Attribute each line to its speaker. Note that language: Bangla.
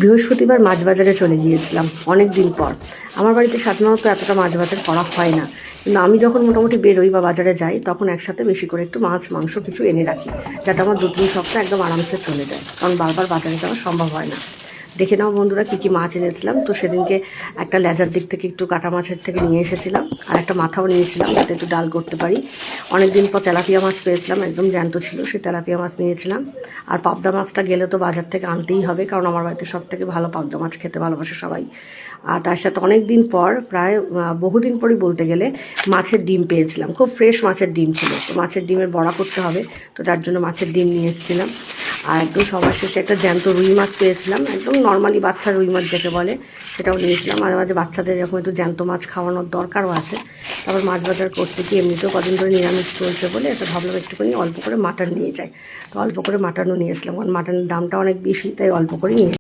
Speaker 1: বৃহস্পতিবার মাছ বাজারে চলে গিয়েছিলাম অনেক দিন পর। আমার বাড়িতে সাধারণত এতটা মাছ বাজার করা হয় না, কিন্তু আমি যখন মোটামুটি বেরোই বা বাজারে যাই তখন একসাথে বেশি করে একটু মাছ মাংস কিছু এনে রাখি, যাতে আমার 2-3 সপ্তাহ একদম আরামসে চলে যায়, কারণ বারবার বাজারে যাওয়া সম্ভব হয় না। দেখে নাও বন্ধুরা কী কী মাছ এনেছিলাম। তো সেদিনকে একটা লেজার দিক থেকে একটু কাটা মাছের থেকে নিয়ে এসেছিলাম, আর একটা মাথাও নিয়েছিলাম যাতে একটু ডাল করতে পারি। অনেক দিন পর তেলাপিয়া মাছ পেয়েছিলাম, একদম জ্যান্ত ছিল, সেই তেলাপিয়া মাছ নিয়েছিলাম। আর পাবদা মাছটা গেলে তো বাজার থেকে আনতেই হবে, কারণ আমার বাড়িতে সব থেকে ভালো পাবদা মাছ খেতে ভালোবাসে সবাই। আর তার সাথে অনেক দিন পর, প্রায় বহুদিন পরই বলতে গেলে, মাছের ডিম পেয়েছিলাম। খুব ফ্রেশ মাছের ডিম ছিল, তো মাছের ডিমের বড়া করতে হবে, তো তার জন্য মাছের ডিম নিয়ে এসেছিলাম। আর একদম সবার শেষে একটা জ্যান্ত রুই মাছ পেয়েছিলাম, একদম নর্মালি বাচ্চা রুই মাছ যাকে বলে, সেটাও নিয়েছিলাম। মাঝে মাঝে বাচ্চাদের এরকম একটু জ্যান্ত মাছ খাওয়ানোর দরকারও আছে। তারপর মাছ বাজার করতে গিয়ে এমনিতেও কদিন ধরে নিরামিষ চলছে বলে এটা ভাবলাম একটুখানি অল্প করে মাটন নিয়ে যাই। তো অল্প করে মাটনও নিয়ে এসলাম, কারণ মাটনের দামটা অনেক বেশি, তাই অল্প করে নিয়ে